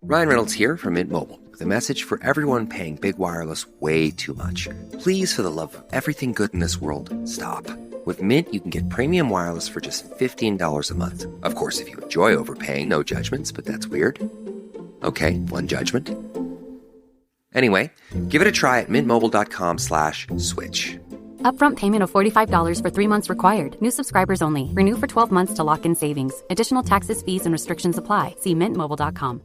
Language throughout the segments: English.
Ryan Reynolds here from Mint Mobile with a message for everyone paying big wireless way too much. Please, for the love of everything good in this world, stop. With Mint, you can get premium wireless for just $15 a month. Of course, if you enjoy overpaying, no judgments, but that's weird. Okay, one judgment. Anyway, give it a try at mintmobile.com/switch. Upfront payment of $45 for 3 months required. New subscribers only. Renew for 12 months to lock in savings. Additional taxes, fees, and restrictions apply. See mintmobile.com.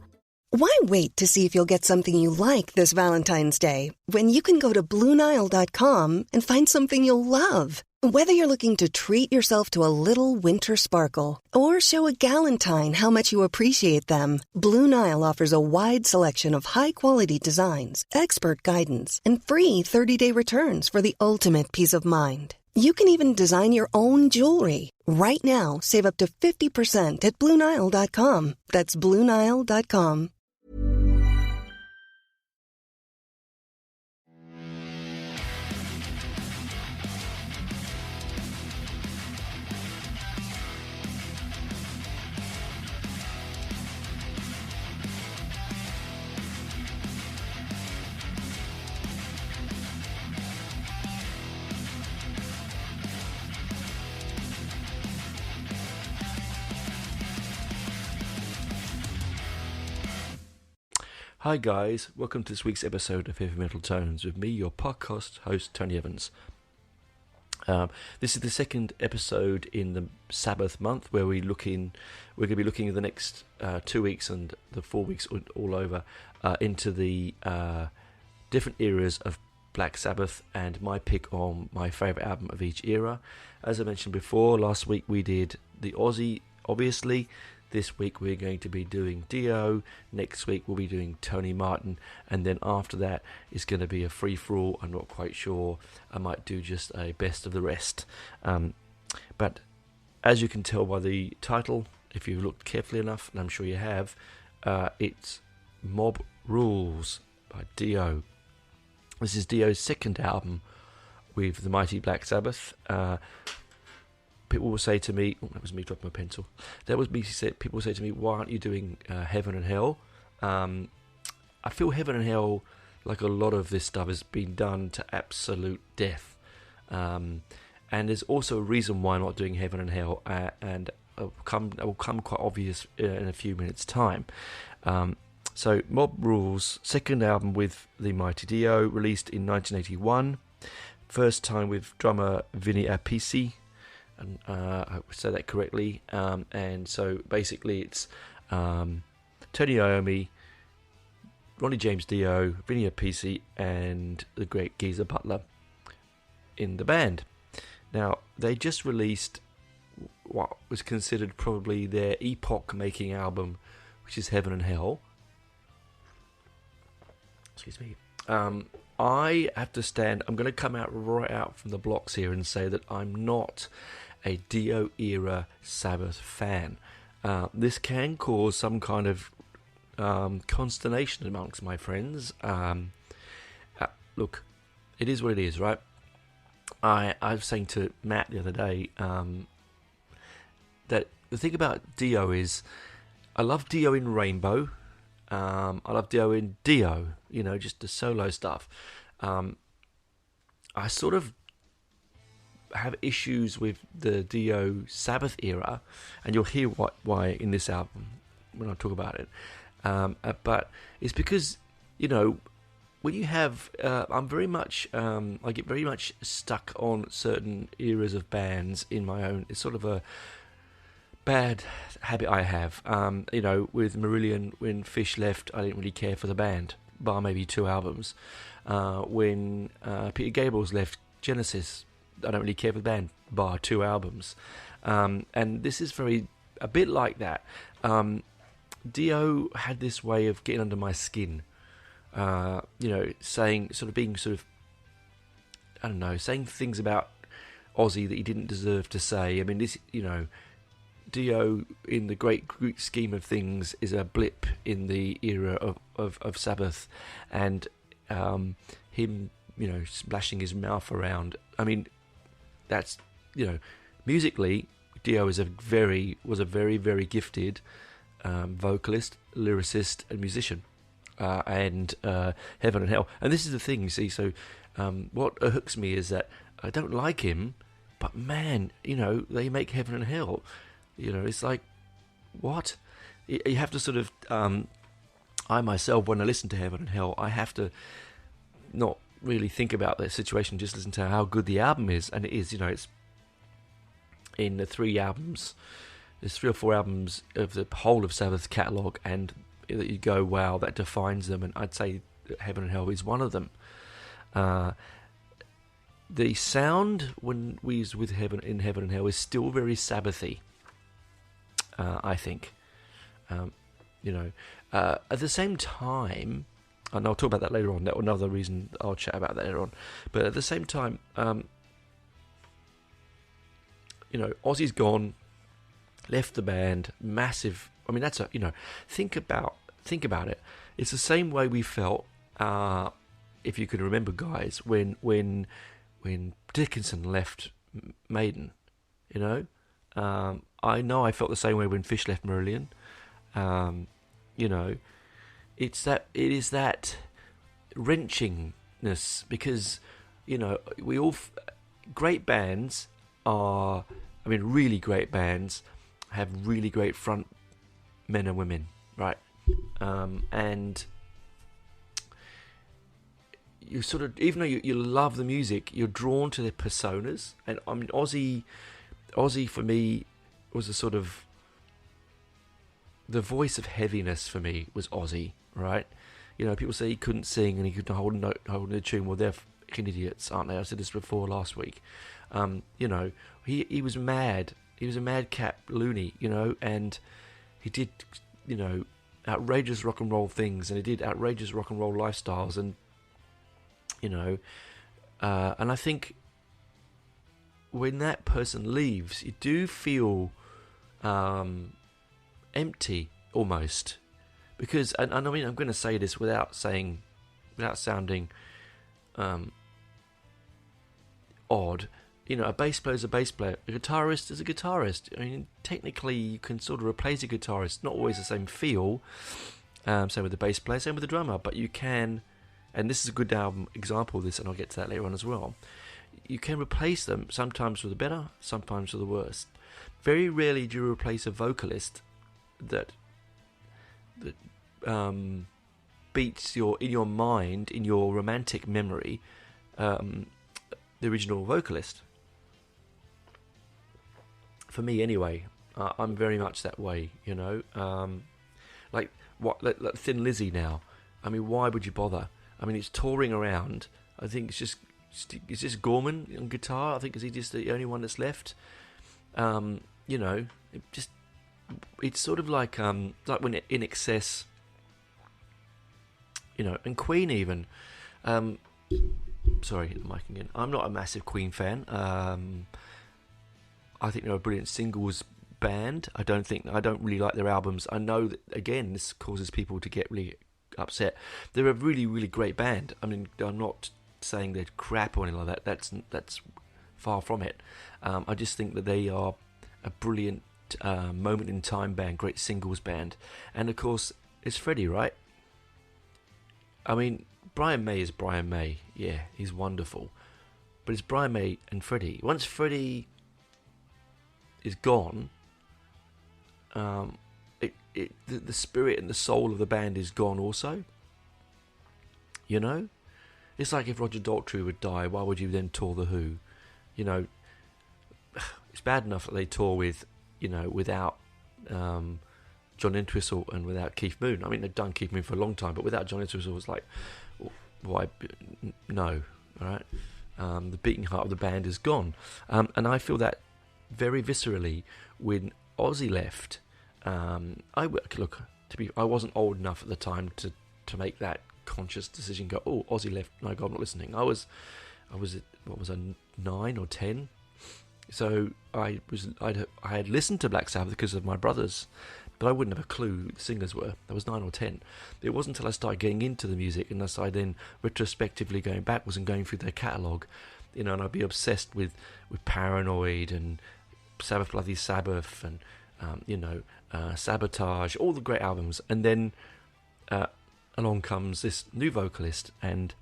Why wait to see if you'll get something you like this Valentine's Day when you can go to BlueNile.com and find something you'll love? Whether you're looking to treat yourself to a little winter sparkle or show a galentine how much you appreciate them, Blue Nile offers a wide selection of high-quality designs, expert guidance, and free 30-day returns for the ultimate peace of mind. You can even design your own jewelry. Right now, save up to 50% at BlueNile.com. That's BlueNile.com. Hi guys, welcome to this week's episode of Heavy Metal Tones with me, your podcast host, Tony Evans. This is the second episode in the Sabbath month where we're going to be looking at the next 2 weeks and the 4 weeks all over into the different eras of Black Sabbath and my pick on my favourite album of each era. As I mentioned before, last week we did the Ozzy, obviously. This week we're going to be doing Dio, next week we'll be doing Tony Martin, and then after that it's going to be a free-for-all. I'm not quite sure, I might do just a best of the rest. But as you can tell by the title, if you've looked carefully enough, and I'm sure you have, it's Mob Rules by Dio. This is Dio's second album with the mighty Black Sabbath. People will say to me, that was me dropping my pencil. People will say to me, why aren't you doing Heaven and Hell? I feel Heaven and Hell, like a lot of this stuff, has been done to absolute death. And there's also a reason why I'm not doing Heaven and Hell, and it will come quite obvious in a few minutes' time. So Mob Rules, second album with the mighty Dio, released in 1981. First time with drummer Vinny Appice. And I hope I said that correctly. And so basically it's Tony Iommi, Ronnie James Dio, Vinny Appice, and the great Geezer Butler in the band. Now, they just released what was considered probably their epoch-making album, which is Heaven and Hell. Excuse me. I have to I'm going to come out right out from the blocks here and say that I'm not a Dio-era Sabbath fan. This can cause some kind of consternation amongst my friends. Look, it is what it is, right? I was saying to Matt the other day that the thing about Dio is I love Dio in Rainbow. I love Dio in Dio, just the solo stuff. I sort of have issues with the Dio Sabbath era, and you'll hear why in this album when I talk about it. But it's because, when you have, I get very much stuck on certain eras of bands in my own. It's sort of a bad habit I have. With Marillion, when Fish left, I didn't really care for the band, bar maybe 2 albums. When Peter Gabriel's left Genesis, I don't really care for the band, bar 2 albums. And this is a bit like that. Dio had this way of getting under my skin, saying things about Ozzy that he didn't deserve to say. I mean, this, Dio, in the great scheme of things, is a blip in the era of Sabbath, and him, splashing his mouth around. I mean, that's, musically, Dio was a very, very gifted vocalist, lyricist, and musician, and Heaven and Hell. And this is the thing, you see. So what hooks me is that I don't like him, but man, they make Heaven and Hell. It's like, what? You have to sort of. I myself, when I listen to Heaven and Hell, I have to not really think about the situation, just listen to how good the album is. And it is, it's in the 3 albums, there's 3 or 4 albums of the whole of Sabbath's catalogue, and that you go, wow, that defines them. And I'd say that Heaven and Hell is one of them. The sound when we was with Heaven and Hell is still very Sabbathy, I think. At the same time, and I'll talk about that later on. That's another reason I'll chat about that later on. But at the same time, Ozzy's gone, left the band, massive. I mean, that's think about it. It's the same way we felt, if you can remember, guys, when Dickinson left Maiden. I know I felt the same way when Fish left Marillion. It is that wrenchingness, because we all great bands are. I mean, really great bands have really great front men and women, right? And you sort of, even though you love the music, you're drawn to their personas. And I mean, Ozzy for me was a sort of, the voice of heaviness for me was Ozzy, right? People say he couldn't sing and he couldn't hold a tune. Well, they're fucking idiots, aren't they? I said this before last week. He was mad. He was a madcap loony, and he did, outrageous rock and roll things, and he did outrageous rock and roll lifestyles, and and I think when that person leaves, you do feel empty almost, because and I mean, I'm going to say this without sounding odd. A bass player is a bass player. A guitarist is a guitarist. I mean, technically, you can sort of replace a guitarist. Not always the same feel. Same with the bass player, same with the drummer. But you can, and this is a good example of this, and I'll get to that later on as well. You can replace them, sometimes for the better, sometimes for the worse. Very rarely do you replace a vocalist that beats in your mind, in your romantic memory, the original vocalist. For me, anyway, I'm very much that way. Like Thin Lizzy now. I mean, why would you bother? I mean, it's touring around. I think is this Gorman on guitar? I think is he just the only one that's left? It's sort of like when In Excess, and Queen even. Sorry, the mic again. I'm not a massive Queen fan. I think they're a brilliant singles band. I don't really like their albums. I know that, again, this causes people to get really upset. They're a really, really great band. I mean, I'm not saying they're crap or anything like that. That's far from it. I just think that they are a brilliant moment in time band, great singles band. And of course, it's Freddie, right? I mean, Brian May is Brian May. Yeah, he's wonderful. But it's Brian May and Freddie. Once Freddie is gone, the spirit and the soul of the band is gone also. It's like if Roger Daltrey would die, why would you then tour The Who? It's bad enough that they tour with, without John Entwistle and without Keith Moon. I mean, they've done Keith Moon for a long time, but without John Entwistle, it was like, why? No, all right. The beating heart of the band is gone, and I feel that very viscerally when Ozzy left. I wasn't old enough at the time to make that conscious decision. Go, oh, Ozzy left. No, God, I'm not listening. I was 9 or 10. So I had listened to Black Sabbath because of my brothers, but I wouldn't have a clue who the singers were. I was 9 or 10. It wasn't until I started getting into the music, and as I then retrospectively going backwards and going through their catalogue, and I'd be obsessed with Paranoid and Sabbath Bloody Sabbath and Sabotage, all the great albums, and then along comes this new vocalist and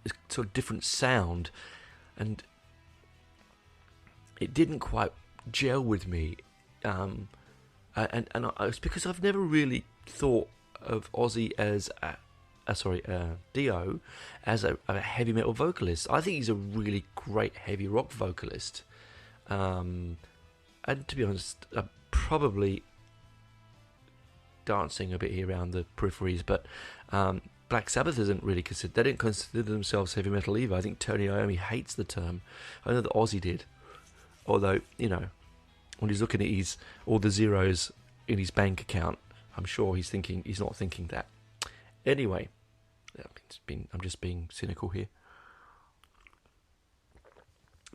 this sort of different sound, and it didn't quite gel with me, and it's because I've never really thought of Ozzy as Dio as a heavy metal vocalist. I think he's a really great heavy rock vocalist, and to be honest, probably dancing a bit here around the peripheries, but Black Sabbath isn't really considered. They didn't consider themselves heavy metal either. I think Tony Iommi hates the term. I know that Ozzy did, although when he's looking at all the zeros in his bank account, I'm sure he's not thinking that. Anyway, I'm just being cynical here.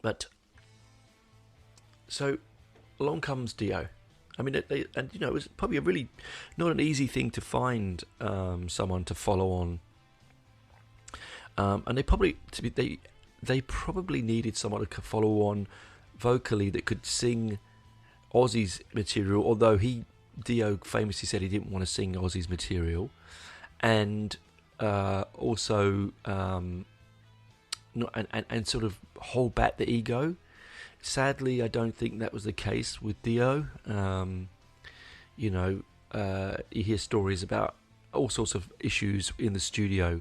But so along comes Dio. I mean, it was probably a really not an easy thing to find someone to follow on, and they probably needed someone to follow on vocally that could sing Ozzy's material. Although Dio famously said he didn't want to sing Ozzy's material, and also sort of hold back the ego. Sadly, I don't think that was the case with Dio. You hear stories about all sorts of issues in the studio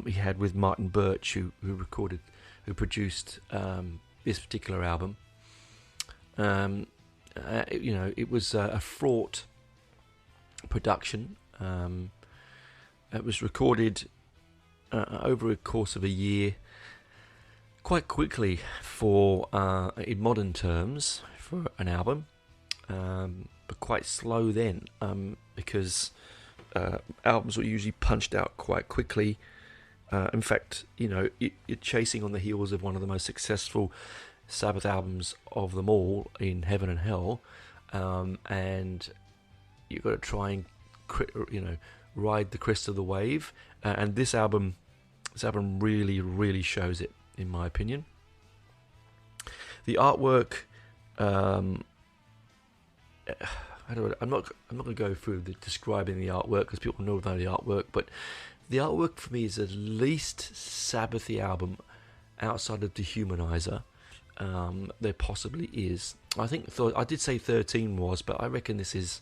he had with Martin Birch, who produced this particular album. It was a fraught production. It was recorded over a course of a year, quite quickly in modern terms for an album, but quite slow then, because albums were usually punched out quite quickly. In fact, you're chasing on the heels of one of the most successful Sabbath albums of them all, in Heaven and Hell, and you've got to try and ride the crest of the wave, and this album really, really shows it, in my opinion. The artwork, I'm not going to go through describing the artwork because people know about the artwork, but the artwork for me is the least Sabbathy album outside of Dehumanizer there possibly is. I did say 13 was, but I reckon this is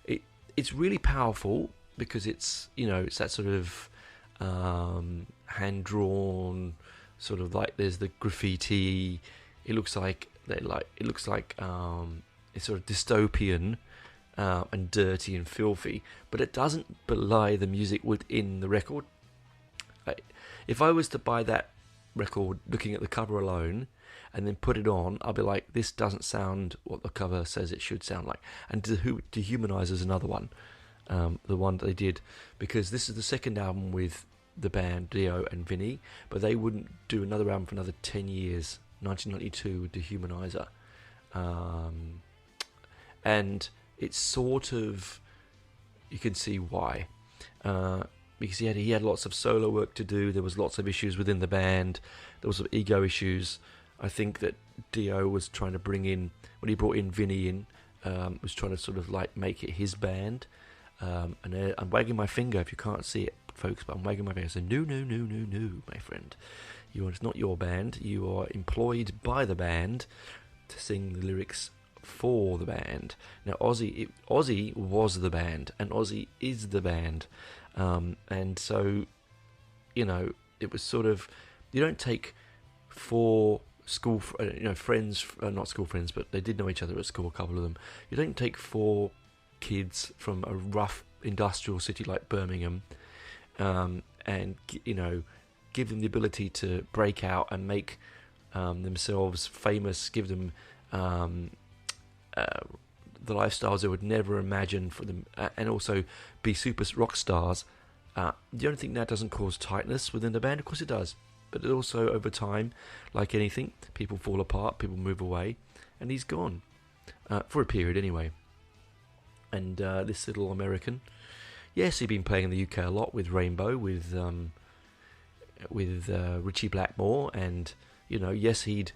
it. It's really powerful because it's that sort of hand drawn, sort of like there's the graffiti. It looks like it's sort of dystopian and dirty and filthy, but it doesn't belie the music within the record. If I was to buy that record looking at the cover alone and then put it on, I'll be like, this doesn't sound what the cover says it should sound like. And Dehumanizer is another one, the one that they did, because this is the second album with the band Dio and Vinny, but they wouldn't do another album for another 10 years. 1992 with Dehumanizer, and it's sort of, you can see why, because he had lots of solo work to do. There was lots of issues within the band. There was some ego issues. I think that Dio was trying to bring in, when he brought in Vinny in, was trying to sort of like make it his band. And I'm wagging my finger if you can't see it, folks, but I'm wagging my finger. So no, my friend. It's not your band. You are employed by the band to sing the lyrics for the band. Now, Ozzy was the band, and Ozzy is the band. And so, it was sort of, you don't take four school, friends, not school friends, but they did know each other at school, a couple of them. You don't take four kids from a rough industrial city like Birmingham, and give them the ability to break out and make themselves famous, give them the lifestyles they would never imagine for them, and also be super rock stars. You don't think that doesn't cause tightness within the band? Of course it does. But it also, over time, like anything, people fall apart, people move away, and he's gone. For a period anyway. And this little American, yes, he'd been playing in the UK a lot with Rainbow, with Richie Blackmore, and yes, he'd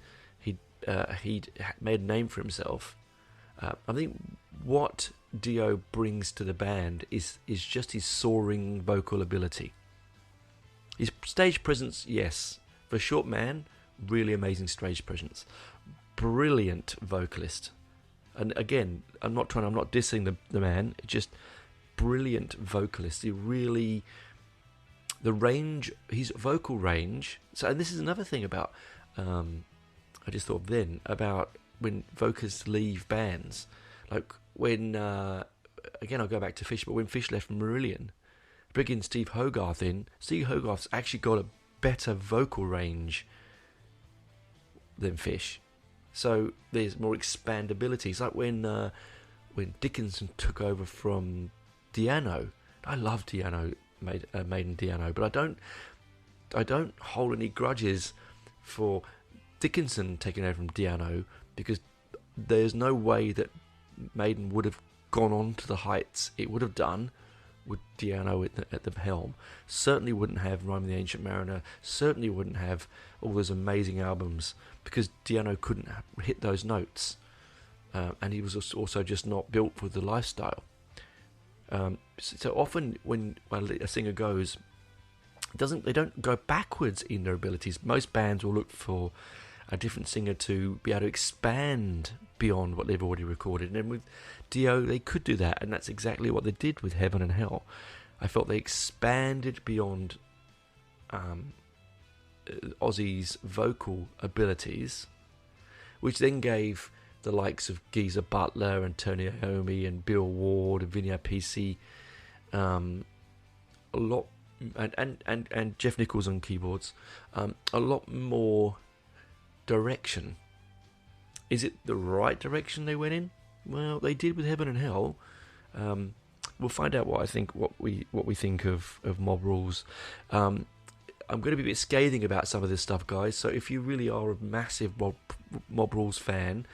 made a name for himself, I think what Dio brings to the band is just his soaring vocal ability. His stage presence, yes. For a short man, really amazing stage presence. Brilliant vocalist. And again, I'm not dissing the man, just brilliant vocalist. He really, the range, his vocal range. So, and this is another thing about, I just thought then, about when vocalists leave bands. Like when, again, I'll go back to Fish, but when Fish left Marillion, bringing Steve Hogarth in, Steve Hogarth's actually got a better vocal range than Fish. So there's more expandability. It's like when Dickinson took over from Di'Anno. I love Di'Anno, Maiden Di'Anno, but I don't hold any grudges for Dickinson taking over from Di'Anno, because there's no way that Maiden would have gone on to the heights it would have done with Di'Anno at the helm. Certainly wouldn't have Rime of the Ancient Mariner, certainly wouldn't have all those amazing albums, because Di'Anno couldn't hit those notes, and he was also just not built for the lifestyle. So often when a singer goes, they don't go backwards in their abilities. Most bands will look for a different singer to be able to expand beyond what they've already recorded. And with Dio, they could do that, and that's exactly what they did with Heaven and Hell. I felt they expanded beyond Ozzy's vocal abilities, which then gave the likes of Geezer Butler and Tony Iommi and Bill Ward and Vinny Appice a lot, and Jeff Nichols on keyboards, a lot more direction. Is it the right direction they went in? Well, they did with Heaven and Hell. We'll find out what we think of Mob Rules. I'm going to be a bit scathing about some of this stuff, guys. So if you really are a massive Mob Rules fan,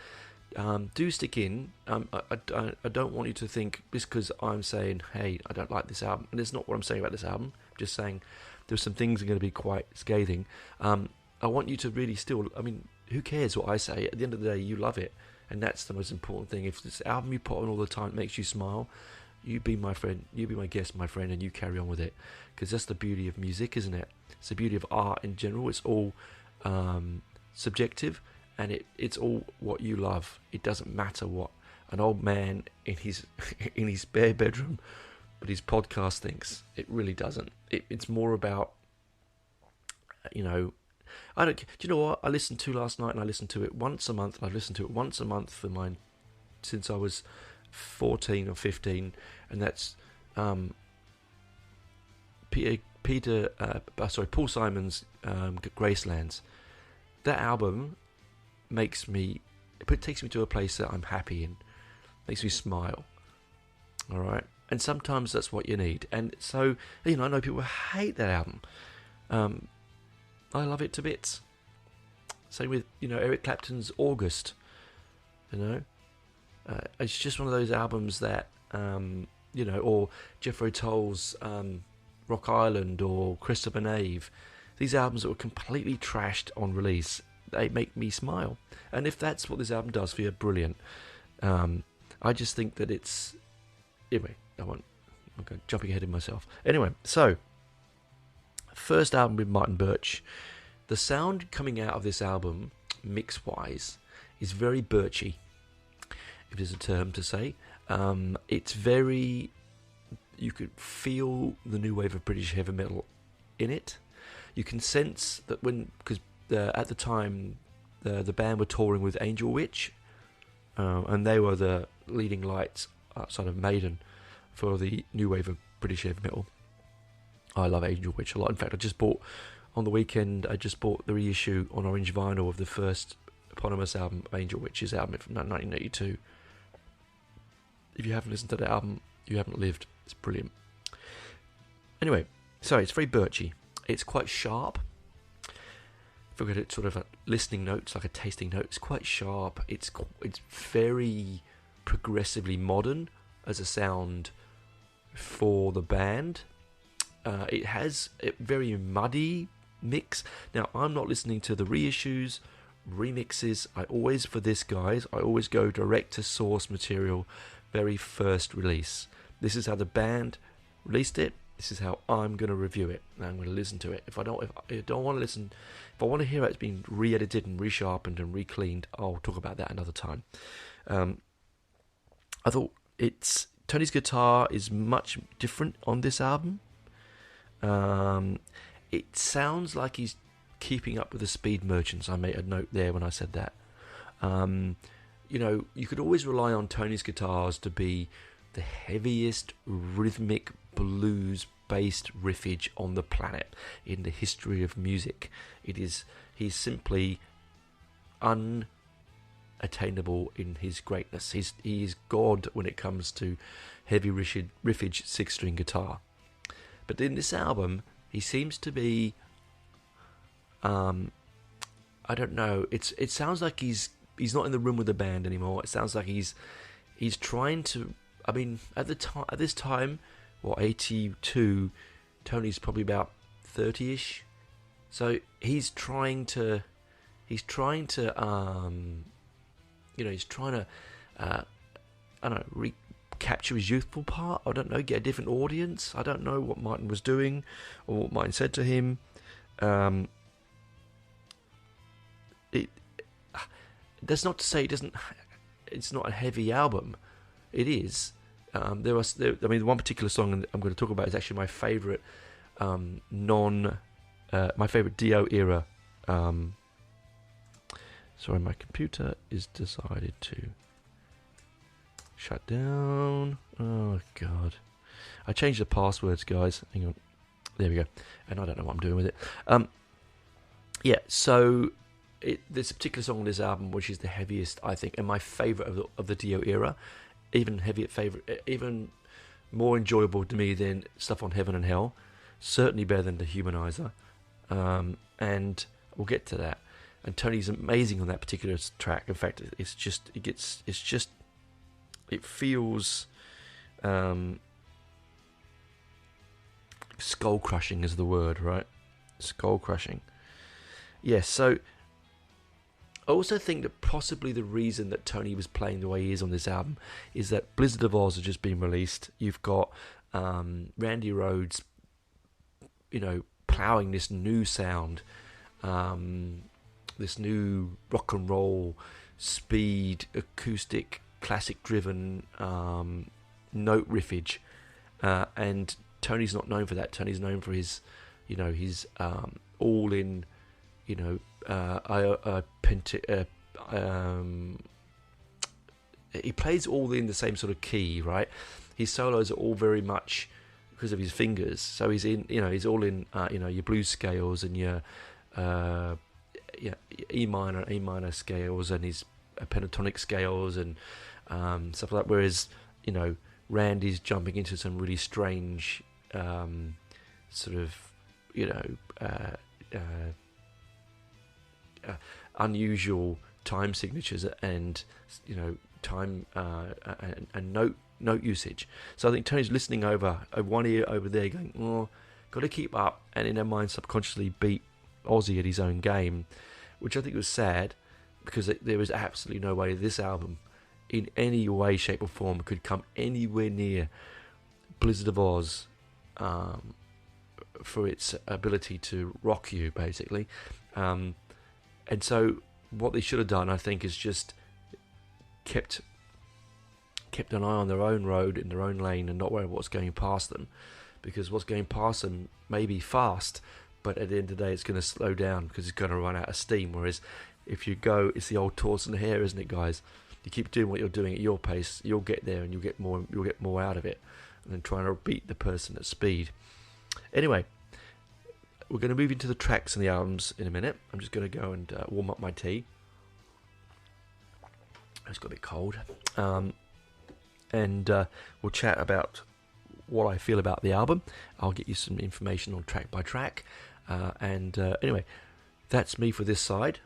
do stick in. I don't want you to think just because I'm saying, hey, I don't like this album, and it's not what I'm saying about this album. I'm just saying there's some things that are going to be quite scathing. I want you to really still, I mean, who cares what I say? At the end of the day, you love it, and that's the most important thing. If this album you put on all the time makes you smile, you be my friend, you be my guest, my friend, and you carry on with it, because that's the beauty of music, isn't it? It's the beauty of art in general. It's all subjective, and it's all what you love. It doesn't matter what an old man in his in his spare bedroom but his podcast thinks. It really doesn't. It's more about, you know, I don't. Do you know what I listened to last night? And I listened to it once a month. I've listened to it once a month for mine since I was 14 or 15, and that's Paul Simon's Gracelands. That album takes me to a place that I'm happy in, makes me smile. All right, and sometimes that's what you need. And so, you know, I know people hate that album. I love it to bits. Same with, you know, Eric Clapton's August. You know, it's just one of those albums that, you know, or Jethro Tull's Rock Island or Christopher Nave. These albums that were completely trashed on release, they make me smile. And if that's what this album does for you, brilliant. I just think that it's... Anyway, I'm jumping ahead of myself. Anyway, so... First album with Martin Birch. The sound coming out of this album, mix-wise, is very Birchy, if there's a term to say. It's very... You could feel the new wave of British heavy metal in it. You can sense that because at the time the band were touring with Angel Witch, and they were the leading lights outside of Maiden for the new wave of British heavy metal. I love Angel Witch a lot. In fact, on the weekend I just bought the reissue on orange vinyl of the first eponymous album of Angel Witch's album from 1982. If you haven't listened to that album, you haven't lived. It's brilliant. Anyway, so it's very Birchy. It's quite sharp. If I look at it sort of a listening notes, like a tasting note, it's quite sharp. It's very progressively modern as a sound for the band. It has a very muddy mix. Now, I'm not listening to the reissues remixes, I always go direct to source material, very first release. This is how the band released it. This is how I'm going to review it. And I'm going to listen to it. If I want to listen, if I want to hear how it's been re-edited and resharpened and re-cleaned, I'll talk about that another time. I thought Tony's guitar is much different on this album. It sounds like he's keeping up with the Speed Merchants. I made a note there when I said that. You could always rely on Tony's guitars to be the heaviest rhythmic blues-based riffage on the planet in the history of music. He's simply unattainable in his greatness. He is God when it comes to heavy riffage six-string guitar. But in this album, he seems to be, I don't know. It sounds like he's not in the room with the band anymore. It sounds like he's trying to. I mean, at this time, 82, Tony's probably about 30ish. So he's trying to recapture his youthful part. I don't know, get a different audience. I don't know what Martin was doing or what Martin said to him. That's not to say it's not a heavy album. It is. The one particular song I'm going to talk about is actually my favourite my favourite Dio era. Sorry, my computer is decided to shut down. Oh God, I changed the passwords, guys. Hang on. There we go. And I don't know what I'm doing with it. So there's a particular song on this album which is the heaviest, I think, and my favourite of the Dio era. Even more enjoyable to me than stuff on Heaven and Hell. Certainly better than The Humanizer. And we'll get to that. And Tony's amazing on that particular track. In fact, it feels skull crushing is the word, right? Skull crushing. Yes, so I also think that possibly the reason that Tony was playing the way he is on this album is that Blizzard of Oz has just been released. You've got Randy Rhoads, ploughing this new sound, this new rock and roll, speed, acoustic, classic-driven note riffage, and Tony's not known for that. Tony's known for his all-in, he plays all in the same sort of key, right? His solos are all very much because of his fingers. So he's in, he's all in, your blues scales and your E minor scales and his pentatonic scales and stuff like that. Whereas, Randy's jumping into some really strange sort of, unusual time signatures and time and note usage. So I think Tony's listening over one ear over there, going, "Oh, got to keep up," and in their mind subconsciously beat Ozzy at his own game, which I think was sad because there was absolutely no way this album, in any way, shape, or form, could come anywhere near Blizzard of Oz for its ability to rock you, basically. And so what they should have done, I think, is just kept an eye on their own road, in their own lane, and not worry about what's going past them. Because what's going past them may be fast, but at the end of the day, it's going to slow down because it's going to run out of steam. Whereas if you go, it's the old tortoise and the hare, isn't it, guys? You keep doing what you're doing at your pace, you'll get there and you'll get more out of it than trying to beat the person at speed. Anyway, we're going to move into the tracks and the albums in a minute. I'm just going to go and warm up my tea. It's got a bit cold. And we'll chat about what I feel about the album. I'll get you some information on track by track. Anyway, that's me for this side.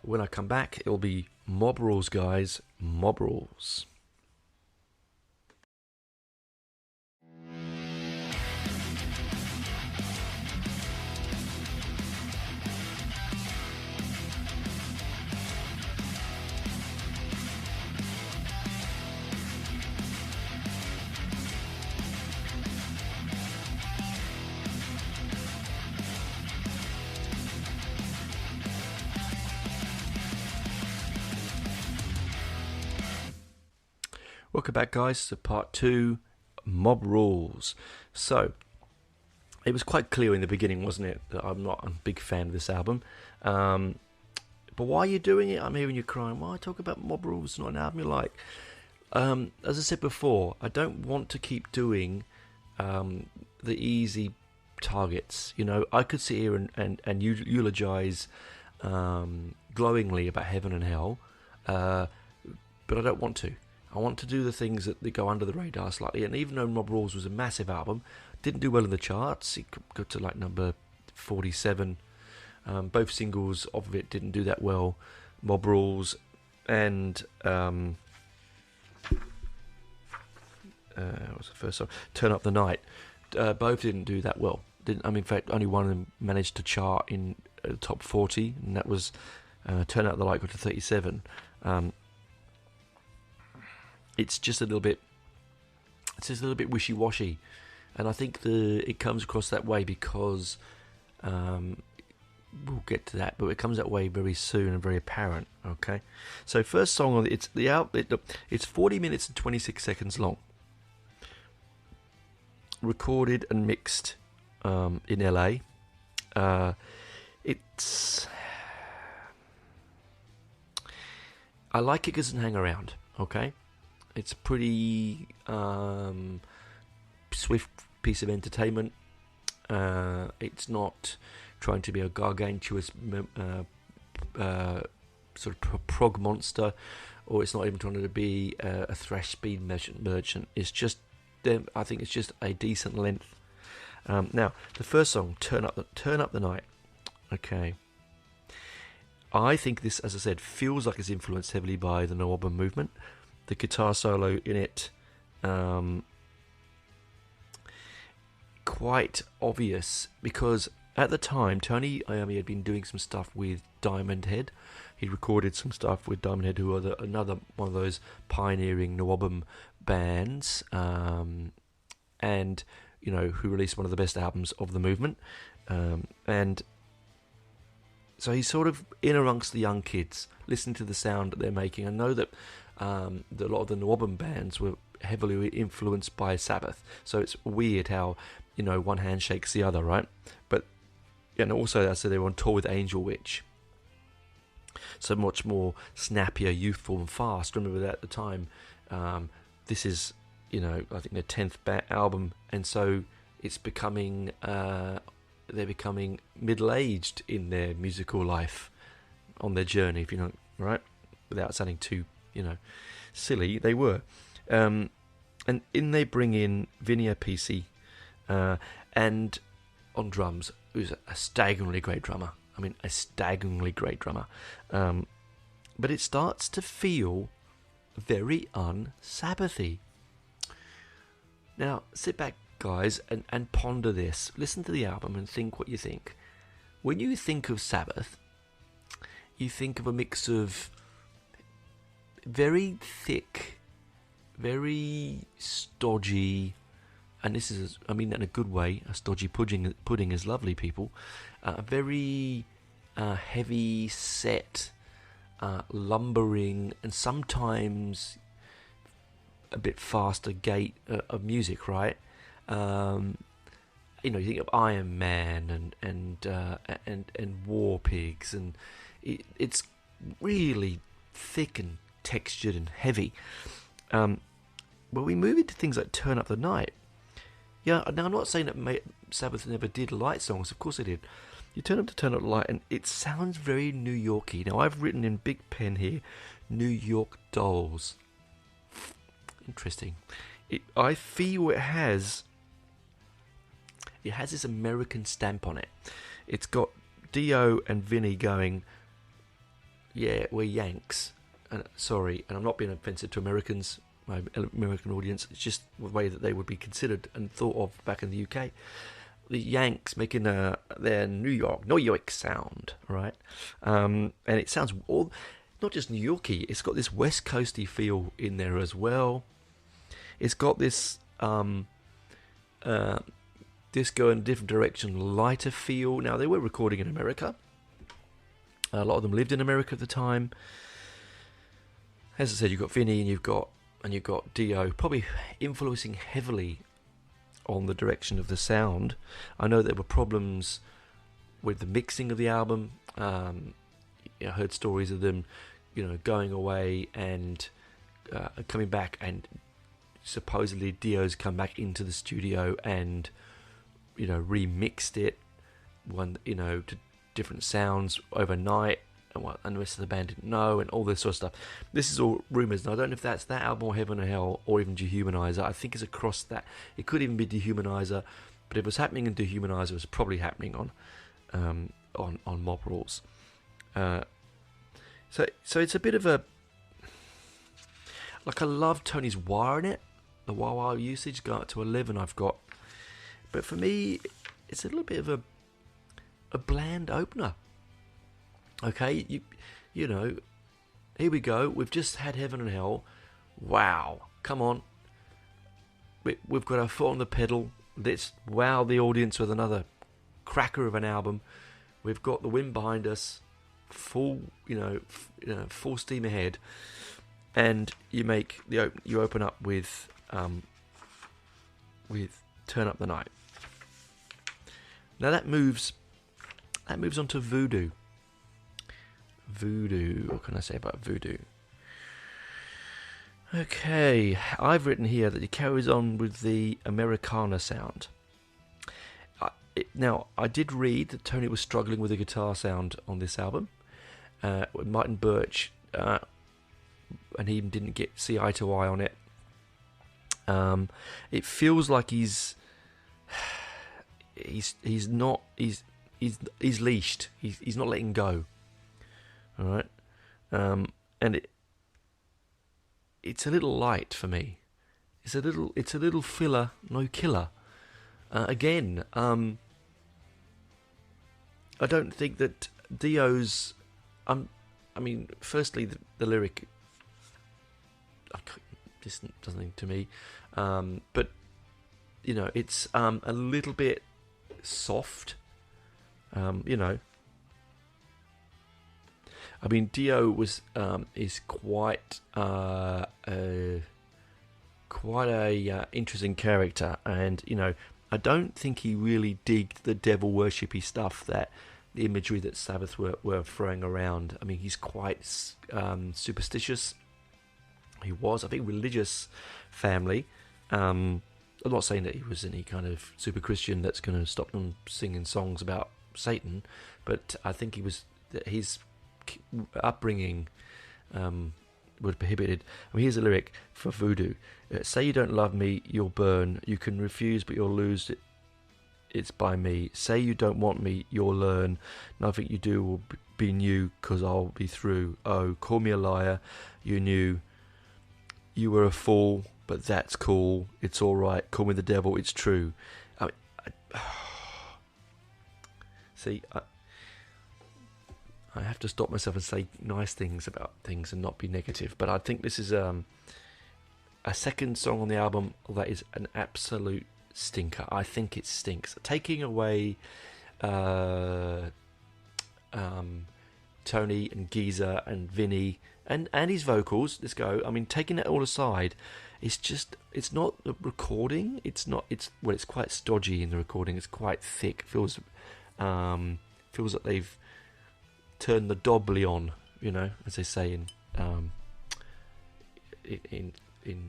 When I come back, it'll be Mob Rules, guys. Mob Rules. Welcome back, guys, to part 2, Mob Rules. So, it was quite clear in the beginning, wasn't it, that I'm not a big fan of this album. But why are you doing it? I'm hearing you crying, why talk about Mob Rules, not an album you like? As I said before, I don't want to keep doing the easy targets. You know, I could sit here and eulogize glowingly about heaven and hell, but I don't want to. I want to do the things that go under the radar slightly. And even though Mob Rules was a massive album, didn't do well in the charts. It got to like number 47. Both singles of it didn't do that well. Mob Rules and what was the first song? Turn Up the Night. Both didn't do that well. In fact, only one of them managed to chart in the top 40, and that was Turn Out the Light, got to 37. It's just a little bit wishy-washy, and I think it comes across that way because we'll get to that, but it comes that way very soon and very apparent. Okay, so first song it's 40 minutes and 26 seconds long, recorded and mixed in LA. I like it because it doesn't hang around. Okay. It's a pretty swift piece of entertainment. It's not trying to be a gargantuous sort of prog monster, or it's not even trying to be a thrash speed merchant. It's just, I think it's just a decent length. Now, the first song, Turn Up the Night. Okay. I think this, as I said, feels like it's influenced heavily by the No Album movement. The guitar solo in it, quite obvious, because at the time Tony Iommi had been doing some stuff with Diamond Head. He recorded some stuff with Diamond Head, who are another one of those pioneering no album bands, and you know, who released one of the best albums of the movement, and so he's sort of in amongst the young kids, listening to the sound that they're making. I know that a lot of the no album bands were heavily influenced by Sabbath, so it's weird how, you know, one hand shakes the other, right? But and also, I said, they were on tour with Angel Witch, so much more snappier, youthful, and fast. Remember that at the time. This is, you know, I think their 10th album, and so it's becoming they're becoming middle-aged in their musical life, on their journey, if you know, right? Without sounding too, you know, silly, they were. And in they bring in Vinny Appice, and on drums, who's a staggeringly great drummer. I mean, a staggeringly great drummer. But it starts to feel very un-Sabbathy. Now, sit back, guys, and ponder this. Listen to the album and think what you think. When you think of Sabbath, you think of a mix of very thick, very stodgy, and this is, I mean that in a good way, a stodgy pudding is lovely, people, a very heavy set, lumbering, and sometimes a bit faster gait of music, right? You know, you think of Iron Man and War Pigs, and it's really thick and textured and heavy. But we move into things like Turn Up the Night. Yeah, now I'm not saying that Sabbath never did light songs. Of course they did. You turn up the Light, and it sounds very New Yorky. Now, I've written in big pen here, New York Dolls. Interesting. I feel it has this American stamp on it. It's got Dio and Vinny going, yeah, we're Yanks. And sorry, and I'm not being offensive to Americans, my American audience. It's just the way that they would be considered and thought of back in the UK. The Yanks making their New York sound, right? And it sounds all, not just New Yorky. It's got this West Coasty feel in there as well. It's got this disco in a different direction, lighter feel. Now, they were recording in America. A lot of them lived in America at the time. As I said, you've got Vinny and you've got and you've got Dio probably influencing heavily on the direction of the sound. I know there were problems with the mixing of the album. I heard stories of them, going away and coming back, and supposedly Dio's come back into the studio and remixed it to different sounds overnight, and the rest of the band didn't know, and all this sort of stuff. This is all rumours, and I don't know if that's that album or Heaven or Hell or even Dehumanizer. I think it's across that. It could even be Dehumanizer, but if it was happening in Dehumanizer, it was probably happening on Mob Rules. So it's a bit of a, I love Tony's wah in it, the wah usage, go up to 11 I've got, but for me it's a little bit of a bland opener. Okay, you know, here we go, we've just had Heaven and Hell, wow, come on, we've got our foot on the pedal, let's wow the audience with another cracker of an album. We've got the wind behind us, full steam ahead, and you open up with Turn Up the Night. Now that moves on to Voodoo. What can I say about Voodoo? Okay, I've written here that it carries on with the Americana sound. Now, I did read that Tony was struggling with the guitar sound on this album. With Martin Birch, and he didn't see eye to eye on it. It feels like he's leashed. He's not letting go. All right, and it's a little light for me. It's a little filler, no killer. Again, I don't think that Dio's. Firstly, the lyric just doesn't think to me, but it's a little bit soft. Dio is quite a interesting character, and I don't think he really digged the devil worshipy stuff, that the imagery that Sabbath were throwing around. I mean, he's quite superstitious. He was, I think, religious family. I'm not saying that he was any kind of super Christian that's going to stop them singing songs about Satan, but I think his upbringing would prohibited. Here's a lyric for Voodoo. Say you don't love me, you'll burn. You can refuse, but you'll lose it. It's by me. Say you don't want me, you'll learn. Nothing you do will be new, 'cause I'll be through. Oh, call me a liar. You knew you were a fool, but that's cool. It's alright. Call me the devil. It's true. I have to stop myself and say nice things about things and not be negative. But I think this is a second song on the album that is an absolute stinker. I think it stinks. Taking away Tony and Geezer and Vinny and his vocals, let's go. Taking it all aside, it's not the recording. It's quite stodgy in the recording. It's quite thick. Feels like they've turned the dobbly on, as they say in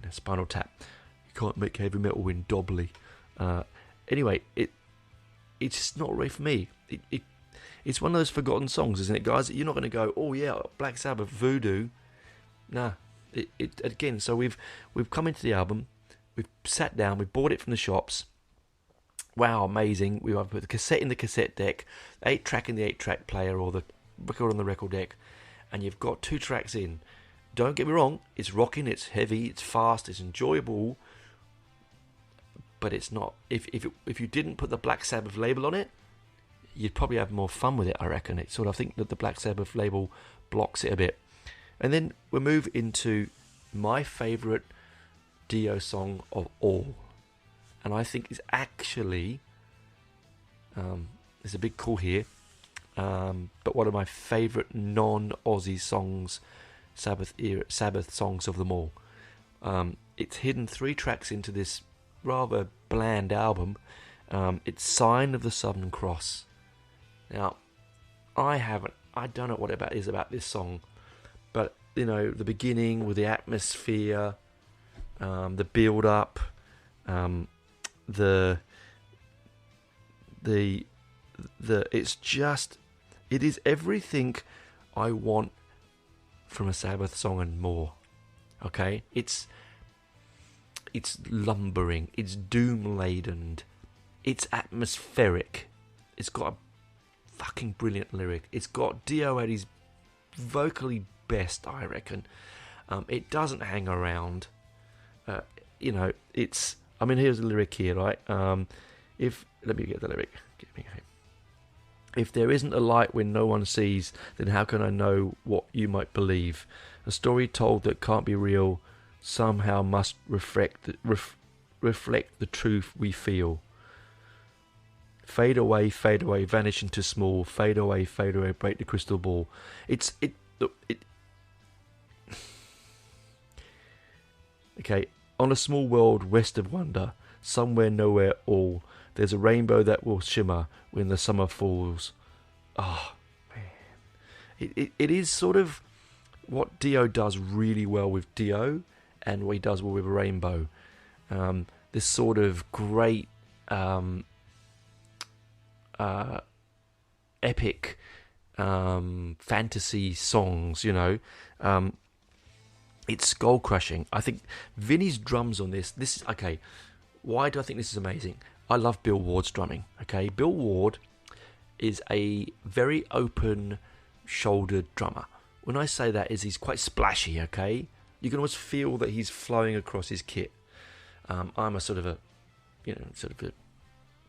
Spinal Tap. You can't make heavy metal in dobbly. Anyway, it's just not right for me. It's one of those forgotten songs, isn't it, guys? You're not going to go, oh yeah, Black Sabbath, Voodoo. Nah. Again, so we've come into the album, we've sat down, we've bought it from the shops. Wow, amazing. We've put the cassette in the cassette deck, 8-track in the 8-track player, or the record on the record deck, and you've got 2 tracks in. Don't get me wrong, it's rocking, it's heavy, it's fast, it's enjoyable, but it's not. If you didn't put the Black Sabbath label on it, you'd probably have more fun with it, I reckon. I think that the Black Sabbath label blocks it a bit. And then we move into my favourite Dio song of all, and I think is actually there's a big call here, but one of my favourite non-Aussie songs, Sabbath songs of them all. It's hidden 3 tracks into this rather bland album. It's Sign of the Southern Cross. Now, I don't know what it is about this song, but the beginning with the atmosphere, the build up, it is everything I want from a Sabbath song and more. Okay, it's lumbering, it's doom laden, it's atmospheric, it's got a fucking brilliant lyric. It's got Dio at his vocally best, I reckon. It doesn't hang around. Here's the lyric here, right? Let me get the lyric. If there isn't a light when no one sees, then how can I know what you might believe? A story told that can't be real somehow must reflect the truth we feel. Fade away, vanish into small. Fade away, break the crystal ball. Okay, on a small world west of wonder, somewhere, nowhere, all, there's a rainbow that will shimmer when the summer falls. Oh, man. It is sort of what Dio does really well with Dio and what he does well with Rainbow. This sort of great epic fantasy songs, it's skull crushing. I think Vinny's drums on this is okay. Why do I think this is amazing? I love Bill Ward's drumming. Okay, Bill Ward is a very open-shouldered drummer. When I say that, is he's quite splashy. Okay, you can almost feel that he's flowing across his kit. I'm a sort of a bit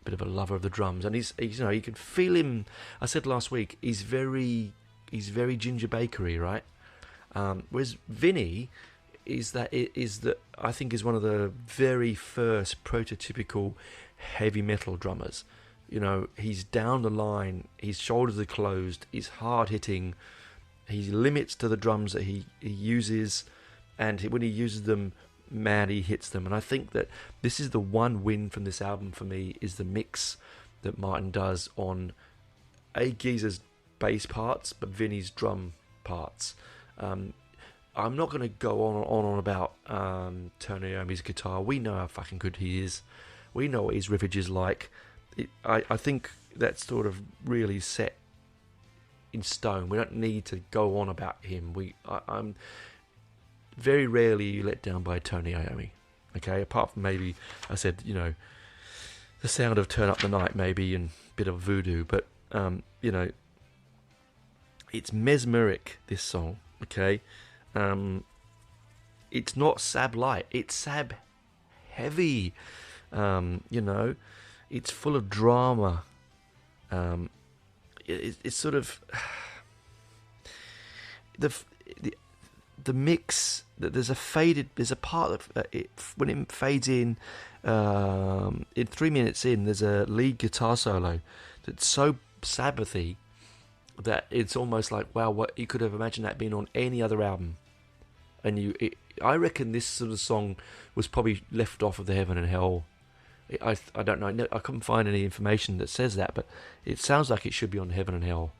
of a lover of the drums, and he's you can feel him. I said last week he's very Ginger Bakery, right? Whereas Vinny is that I think is one of the very first prototypical heavy metal drummers. He's down the line, his shoulders are closed, he's hard hitting, he limits to the drums that he uses, and when he uses them, man, he hits them. And I think that this is the one win from this album for me, is the mix that Martin does on Geezer's bass parts, but Vinny's drum parts. I'm not going to go on about Tony Iommi's guitar. We know how fucking good he is. We know what his riffage is like. I think that's sort of really set in stone. We don't need to go on about him. I'm very rarely let down by Tony Iommi. Okay, apart from maybe I said the sound of Turn Up the Night maybe and a bit of voodoo, but it's mesmeric, this song. Okay, it's not Sab light, it's Sab heavy. It's full of drama. It's sort of the mix. There's a part of it when it fades in 3 minutes in. There's a lead guitar solo that's so Sabbathy that it's almost like, wow, what you could have imagined that being on any other album. And I reckon this sort of song was probably left off of the Heaven and Hell. I don't know. I couldn't find any information that says that, but it sounds like it should be on Heaven and Hell.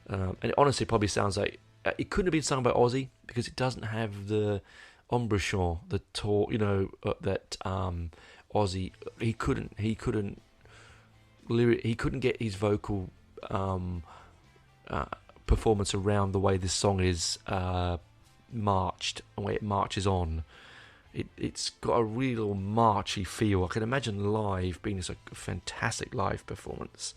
And it honestly probably sounds like it couldn't have been sung by Ozzy, because it doesn't have the embouchure, the that Ozzy. He couldn't get his vocal performance around the way this song is marched, the way it marches on. It's got a real marchy feel. I can imagine live being a fantastic live performance.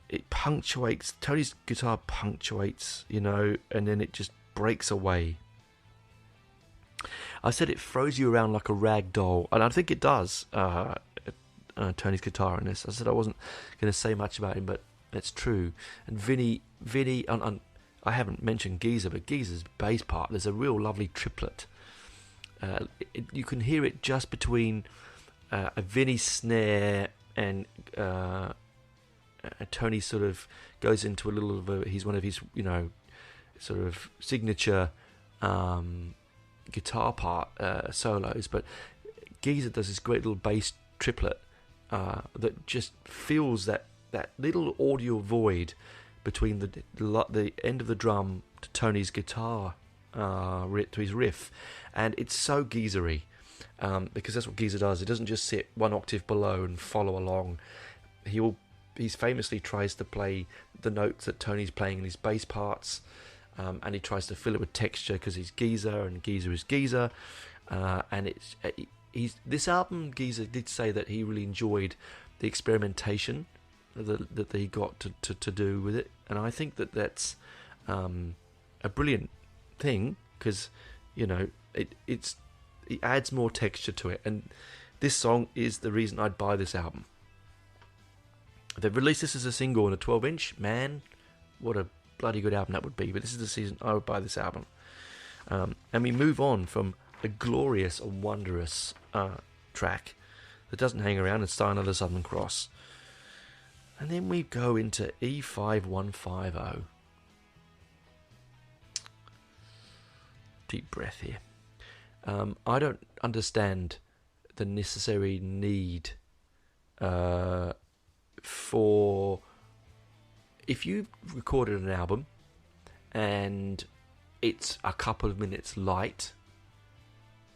It punctuates, Tony's guitar punctuates, and then it just breaks away. I said it throws you around like a rag doll, and I think it does, Tony's guitar in this. I said I wasn't going to say much about him, but it's true. And Vinny, and I haven't mentioned Geezer, but Geezer's bass part, there's a real lovely triplet. You can hear it just between a Vinny snare and Tony sort of goes into a little of he's one of his, sort of signature guitar part solos, but Geezer does this great little bass triplet that just fills that little audio void between the end of the drum to Tony's guitar to his riff, and it's so Geezery, because that's what Geezer does. He doesn't just sit one octave below and follow along. He famously tries to play the notes that Tony's playing in his bass parts, and he tries to fill it with texture because he's Geezer and Geezer is Geezer, and this album, Geezer did say that he really enjoyed the experimentation that he got to do with it, and I think that's a brilliant thing, because it adds more texture to it, and this song is the reason I'd buy this album. If they've released this as a single on a 12-inch, man, what a bloody good album that would be. But this is the season I would buy this album. And we move on from a glorious and wondrous track that doesn't hang around and start another Southern Cross. And then we go into E5150. Deep breath here. I don't understand the necessary need for, if you recorded an album and it's a couple of minutes light,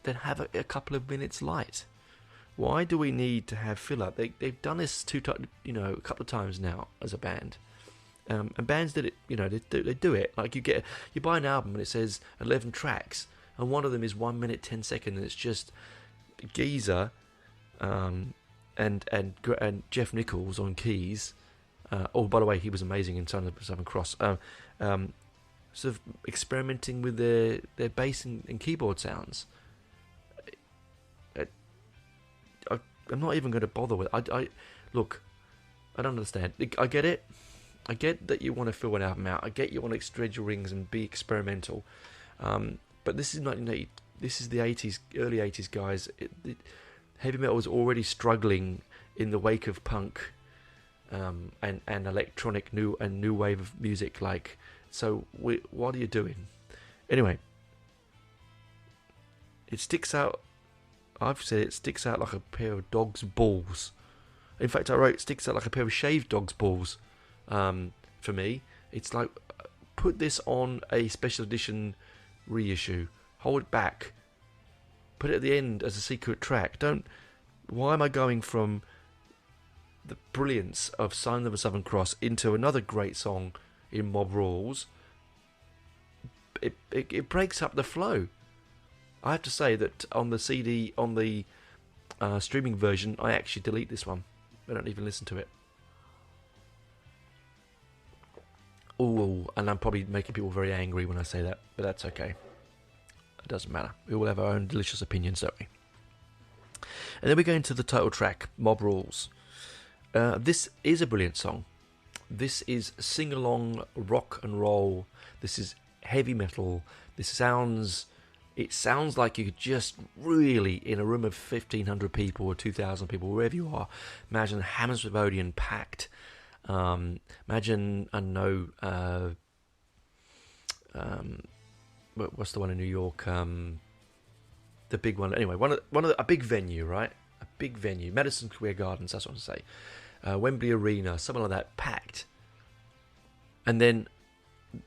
then have a couple of minutes light. Why do we need to have filler? They've done this a couple of times now as a band, and bands did it. They do it. Like you buy an album and it says 11 tracks, and one of them is 1 minute 10 seconds, and it's just Geezer, and Jeff Nichols on keys. Oh, by the way, he was amazing in Southern Cross. Sort of experimenting with their bass and keyboard sounds. I'm not even going to bother with it. Look, I don't understand. I get it. I get that you want to fill an album out. I get you want to stretch your rings and be experimental. But this is not. This is the 80s, early 80s, guys. Heavy metal was already struggling in the wake of punk and electronic new wave of music. So what are you doing? Anyway, it sticks out. I've said it sticks out like a pair of dog's balls. In fact, I wrote it sticks out like a pair of shaved dog's balls. For me, it's like, put this on a special edition reissue. Hold it back. Put it at the end as a secret track. Why am I going from the brilliance of Sign of a Southern Cross into another great song in Mob Rules? It breaks up the flow. I have to say that on the CD, on the streaming version, I actually delete this one. I don't even listen to it. Oh, and I'm probably making people very angry when I say that, but that's okay. It doesn't matter. We all have our own delicious opinions, don't we? And then we go into the title track, Mob Rules. This is a brilliant song. This is sing-along rock and roll. This is heavy metal. It sounds like you could just really, in a room of 1,500 people or 2,000 people, wherever you are, imagine Hammersmith Odeon packed. Imagine, I don't know, what's the one in New York? The big one. Anyway, a big venue, right? A big venue. Madison Square Gardens, that's what I say. Wembley Arena, something like that, packed. And then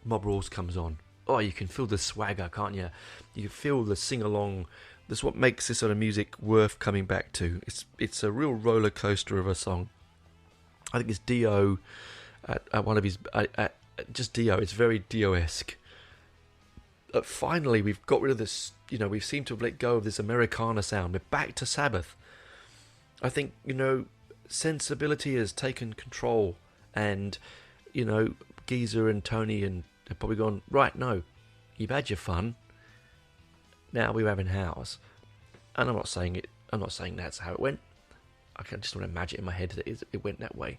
Mob Rules comes on. Oh, you can feel the swagger, can't you? You can feel the sing-along. That's what makes this sort of music worth coming back to. It's a real roller coaster of a song. I think it's Dio at one of his... just Dio. It's very Dio-esque. Finally, we've got rid of this... we seem to have let go of this Americana sound. We're back to Sabbath. I think, sensibility has taken control. And, Geezer and Tony and... They've probably gone, right, no, you've had your fun. Now we're having ours. And I'm not saying that's how it went. I can just want to imagine in my head that it went that way.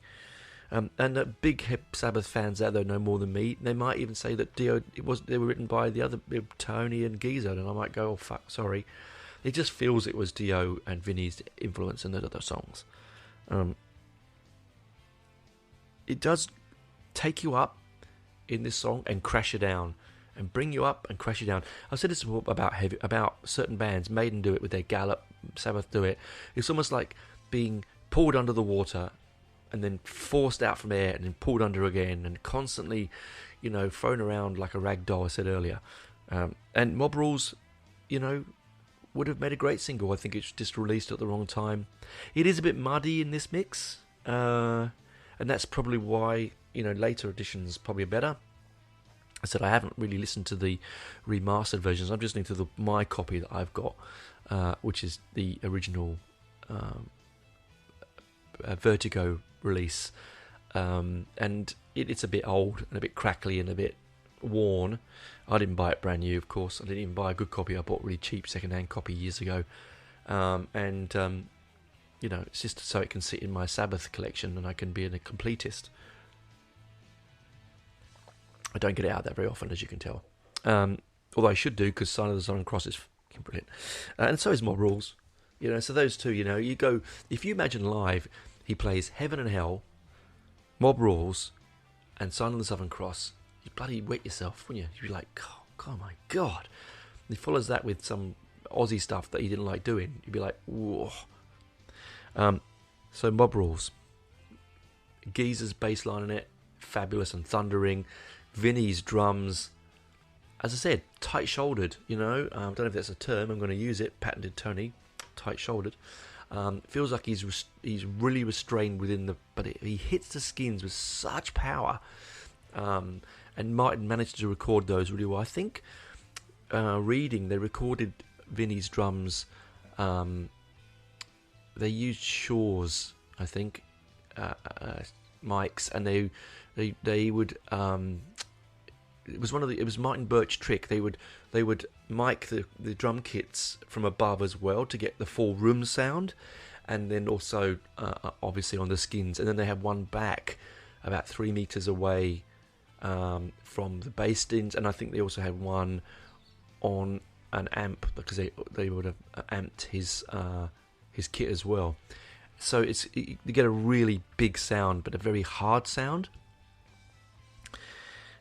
And the big Sabbath fans out there know more than me. They might even say that Dio, they were written by the other Tony and Geezer, and I might go, oh fuck, sorry. It just feels it was Dio and Vinny's influence in the other songs. It does take you up in this song and crash you down, and bring you up and crash you down. I've said this about certain bands. Maiden do it with their Gallop, Sabbath do it. It's almost like being pulled under the water and then forced out from air and then pulled under again and constantly, thrown around like a rag doll, I said earlier. And Mob Rules, would have made a great single. I think it's just released at the wrong time. It is a bit muddy in this mix, and that's probably why, later editions probably are better. I said I haven't really listened to the remastered versions. I'm just listening to my copy that I've got, which is the original Vertigo release, and it's a bit old and a bit crackly and a bit worn. I didn't buy it brand new, of course. I didn't even buy a good copy. I bought a really cheap second-hand copy years ago, and it's just so it can sit in my Sabbath collection and I can be a completist. I don't get it out there very often, as you can tell, although I should do, because Sign of the Southern Cross is fucking brilliant, and so is Mob Rules. So those two, you go, if you imagine live, he plays Heaven and Hell, Mob Rules, and Sign of the Southern Cross, you'd bloody wet yourself, wouldn't you? You'd be like, oh my God. And he follows that with some Aussie stuff that he didn't like doing. You'd be like, whoa. So Mob Rules. Geezer's bass line in it, fabulous and thundering. Vinny's drums, as I said, tight-shouldered, I don't know if that's a term, I'm going to use it, patented Tony, tight-shouldered. Feels like he's really restrained but he hits the skins with such power, and Martin managed to record those really well. I think, reading, they recorded Vinny's drums, they used Shaw's, I think, mics, and they would, it was Martin Birch's trick. They would mic the drum kits from above as well to get the full room sound, and then also obviously on the skins, and then they had one back about 3 meters away from the bass skins, and I think they also had one on an amp, because they would have amped his kit as well. So you get a really big sound, but a very hard sound.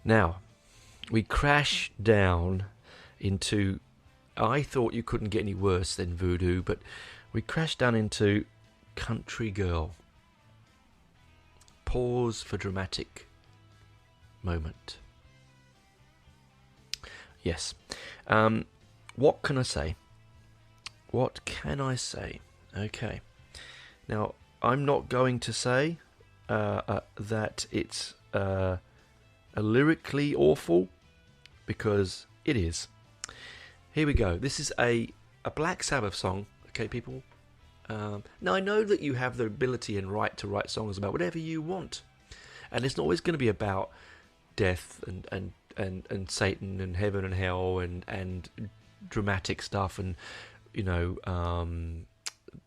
Now, we crash down into, I thought you couldn't get any worse than Voodoo, but we crash down into Country Girl. Pause for dramatic moment. Yes. What can I say? Okay. Now, I'm not going to say that it's lyrically awful, because it is. Here we go. This is a Black Sabbath song, okay, people? Now, I know that you have the ability and right to write songs about whatever you want, and it's not always going to be about death and Satan and heaven and hell and dramatic stuff, and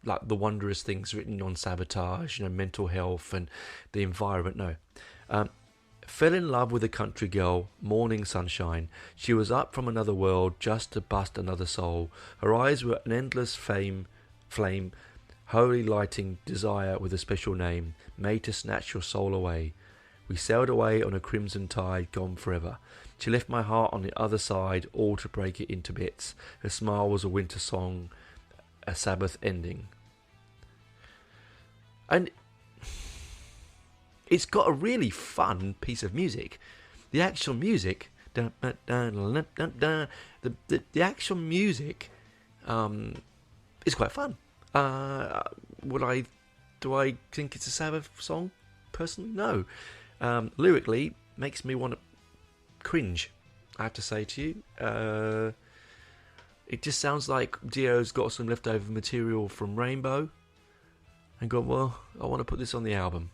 like the wondrous things written on Sabotage, mental health and the environment. No. Fell in love with a country girl, morning sunshine. She was up from another world just to bust another soul. Her eyes were an endless flame, holy lighting desire with a special name, made to snatch your soul away. We sailed away on a crimson tide, gone forever. She left my heart on the other side, all to break it into bits. Her smile was a winter song, a Sabbath ending. And it's got a really fun piece of music. The actual music, the actual music, is quite fun. Do I think it's a Sabbath song? Personally, no. Lyrically, makes me want to cringe, I have to say to you. It just sounds like Dio's got some leftover material from Rainbow and gone, well, I want to put this on the album.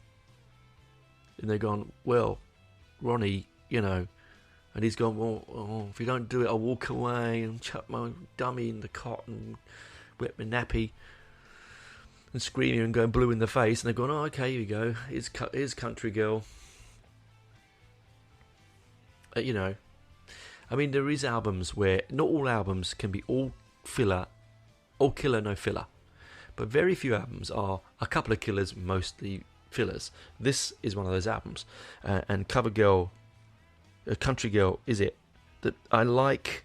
And they've gone, well, Ronnie, and he's gone, well, if you don't do it, I'll walk away and chuck my dummy in the cot and wet my nappy and screaming and going blue in the face. And they've gone, oh, okay, here we go. Here's Country Girl. I mean, there is albums where, not all albums can be all filler, all killer, no filler. But very few albums are a couple of killers, mostly fillers. This is one of those albums, and Country Girl, is it? that I like.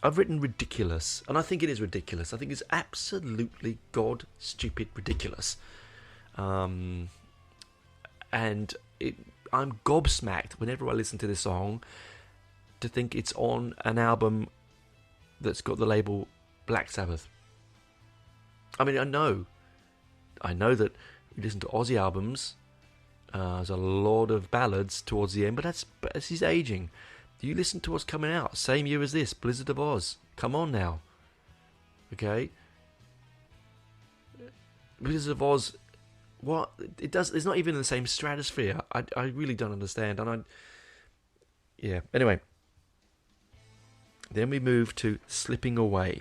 I've written ridiculous, and I think it is ridiculous. I think it's absolutely god stupid ridiculous. And I'm gobsmacked whenever I listen to this song to think it's on an album that's got the label Black Sabbath. I mean, I know that you listen to Ozzy albums, there's a lot of ballads towards the end, but that's his aging. You listen to what's coming out, same year as this, Blizzard of Oz. Come on now. Okay? Blizzard of Oz, what? It's not even in the same stratosphere. I really don't understand. Yeah, anyway. Then we move to Slipping Away.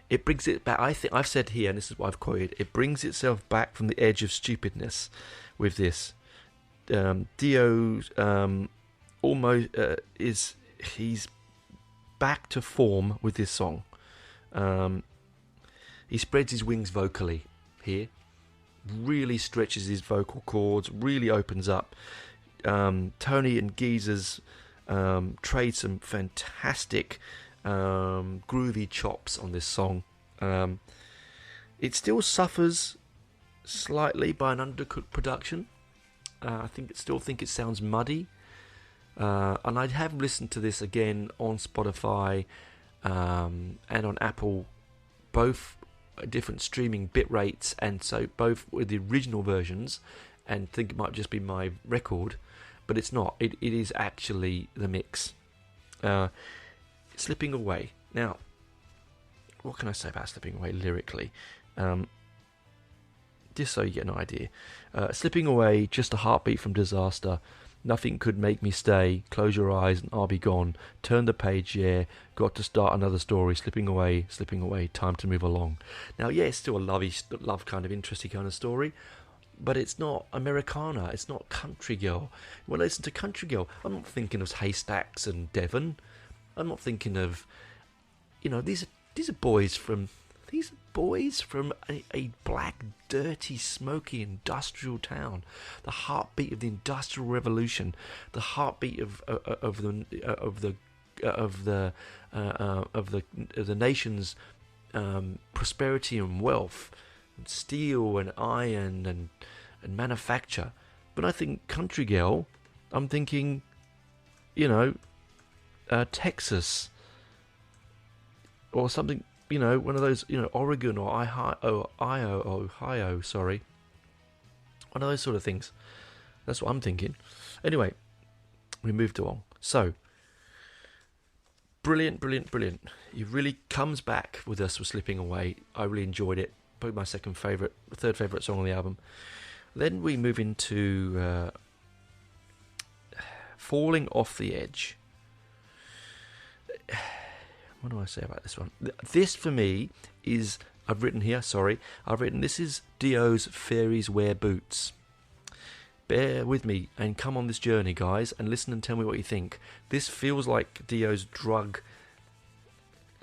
It brings it back, I think, I've said here, and this is what I've quoted, it brings itself back from the edge of stupidness with this. Dio almost he's back to form with this song. He spreads his wings vocally here, really stretches his vocal cords, really opens up. Tony and Geezer's trade some fantastic groovy chops on this song. It still suffers slightly by an undercooked production. I still think it sounds muddy, and I have listened to this again on Spotify and on Apple, both different streaming bit rates, and so both with the original versions, and think it might just be my record, but it's not. It is actually the mix. Slipping Away. Now, what can I say about Slipping Away lyrically? Just so you get an idea. Slipping away, just a heartbeat from disaster. Nothing could make me stay. Close your eyes and I'll be gone. Turn the page, yeah. Got to start another story. Slipping away, time to move along. Now, yeah, it's still a love kind of interesting kind of story, but it's not Americana. It's not Country Girl. When I listen to Country Girl, I'm not thinking of Haystacks and Devon. I'm not thinking of, these are boys from a black, dirty, smoky industrial town, the heartbeat of the Industrial Revolution, the heartbeat of the nation's prosperity and wealth, and steel and iron and manufacture. But I think Country Girl, I'm thinking, Texas or something. One of those, Oregon or Ohio, sorry. One of those sort of things. That's what I'm thinking. Anyway, we moved along. So, brilliant. He really comes back with us with Slipping Away. I really enjoyed it. Probably my third favourite song on the album. Then we move into Falling Off the Edge. What do I say about this one? This, for me, is... I've written this is Dio's Fairies Wear Boots. Bear with me and come on this journey, guys, and listen and tell me what you think. This feels like Dio's drug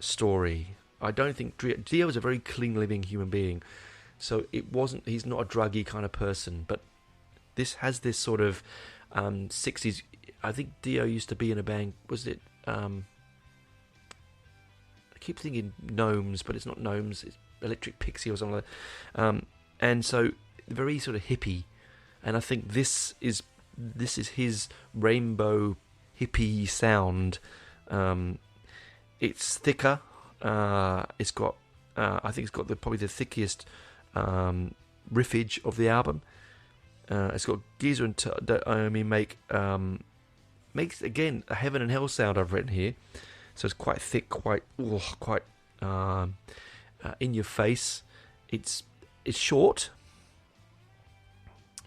story. I don't think... Dio is a very clean-living human being, so he's not a druggy kind of person, but this has this sort of 60s... I think Dio used to be in a band... Was it... I keep thinking Gnomes, but it's not Gnomes, it's Electric Pixie or something like that. And so very sort of hippie, and I think this is his rainbow hippie sound. It's thicker. It's got I think it's got probably the thickest riffage of the album. It's got Geezer and Naomi makes again a heaven and hell sound I've written here. So it's quite thick, quite in your face. It's short.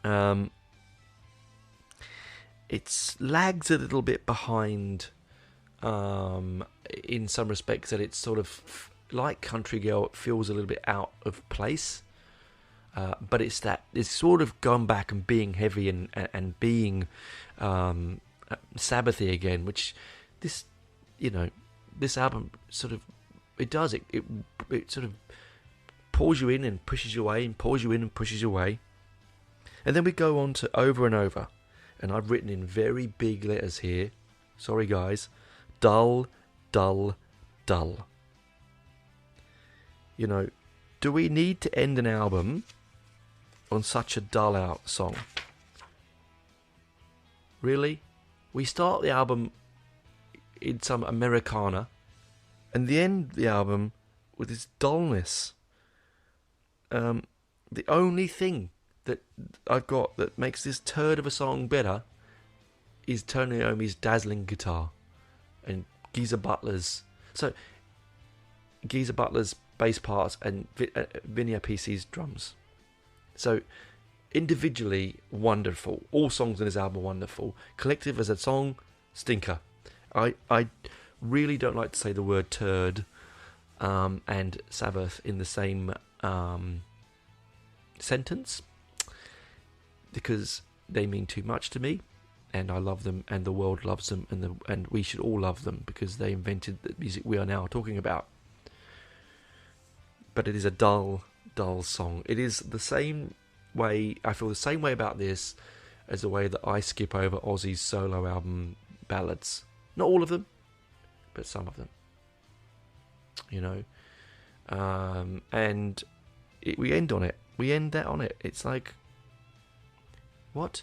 It lags a little bit behind in some respects, that it's sort of like Country Girl. It feels a little bit out of place. But it's sort of gone back and being heavy and being Sabbathy again, which this album sort of does. It sort of pulls you in and pushes you away, and pulls you in and pushes you away. And then we go on to Over and Over. and I've written in very big letters here, sorry guys, dull, dull, dull. You know, do we need to end an album on such a dull out song? Really? We start the album in some Americana and the end the album with this dullness. The only thing that I've got that makes this turd of a song better is Tony Iommi's dazzling guitar and Geezer Butler's bass parts and Vinny Appice's drums. So individually wonderful. All songs on this album are wonderful. Collective as a song, stinker. I really don't like to say the word turd and Sabbath in the same sentence, because they mean too much to me, and I love them, and the world loves them, and we should all love them because they invented the music we are now talking about. But it is a dull, dull song. It is the same way, I feel the same way about this as the way that I skip over Ozzy's solo album ballads. Not all of them, but some of them. You know, and we end on it. We end that on it. It's like, what?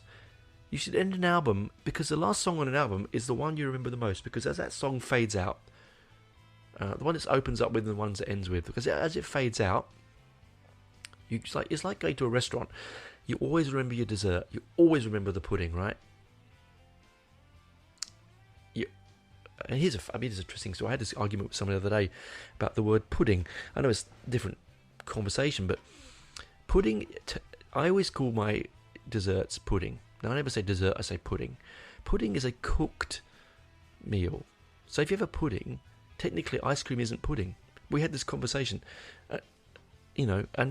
You should end an album because the last song on an album is the one you remember the most, because as that song fades out, the one that opens up with and the ones that ends with, because as it fades out, it's like going to a restaurant. You always remember your dessert. You always remember the pudding, right? And here's a interesting story. I had this argument with someone the other day about the word pudding. I know it's a different conversation, but pudding, I always call my desserts pudding. Now, I never say dessert, I say pudding. Pudding is a cooked meal. So if you have a pudding, technically ice cream isn't pudding. We had this conversation, and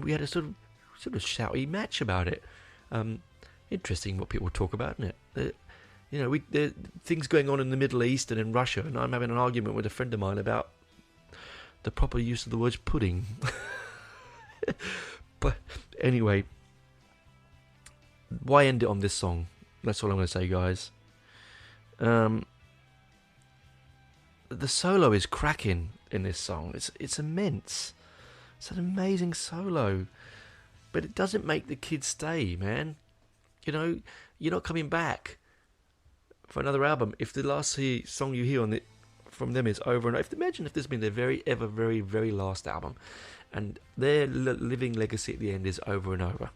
we had a sort of shouty match about it. Interesting what people talk about, isn't it? There things going on in the Middle East and in Russia, and I'm having an argument with a friend of mine about the proper use of the word pudding. But anyway, why end it on this song? That's all I'm going to say, guys. The solo is cracking in this song. It's immense. It's an amazing solo, but it doesn't make the kids stay, man. You know, you're not coming back for another album if the last song you hear from them is over and over. Imagine if this has been their very, very last album, and their living legacy at the end is over and over.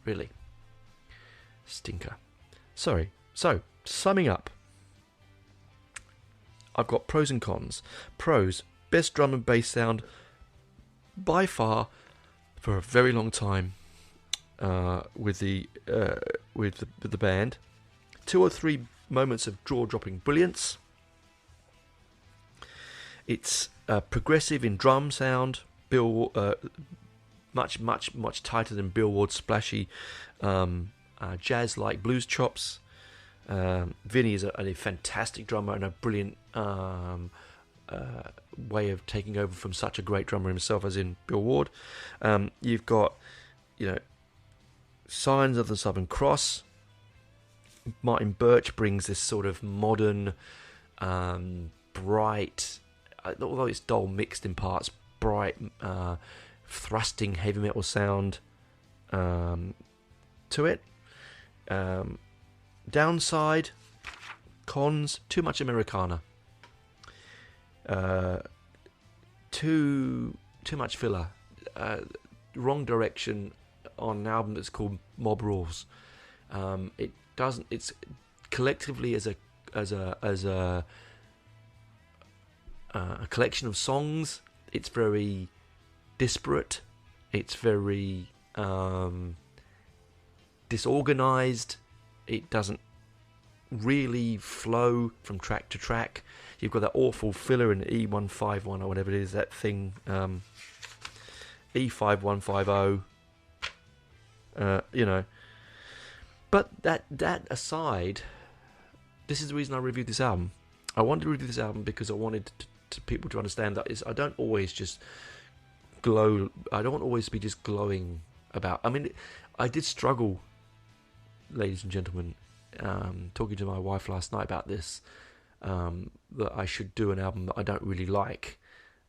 Really. Stinker. Sorry. So, summing up, I've got pros and cons. Pros, best drum and bass sound by far for a very long time with the band. 2 or 3 moments of jaw-dropping brilliance. It's progressive in drum sound. Much tighter than Bill Ward's splashy jazz-like blues chops. Vinny is a fantastic drummer and a brilliant way of taking over from such a great drummer himself as in Bill Ward. You've got, Signs of the Southern Cross. Martin Birch brings this sort of modern, bright, although it's dull mixed in parts, bright, thrusting heavy metal sound to it. Downside, cons, too much Americana. Too much filler. Wrong direction on an album that's called Mob Rules. It's collectively as a collection of songs, it's very disparate. It's very disorganized. It doesn't really flow from track to track. You've got that awful filler in E151 or whatever it is, that thing, E5150, But that aside, this is the reason I reviewed this album. I wanted to review this album because I wanted to people to understand that I don't always just glow. I don't want to always be just glowing about. I mean, I did struggle ladies and gentlemen, talking to my wife last night about this, that I should do an album that I don't really like,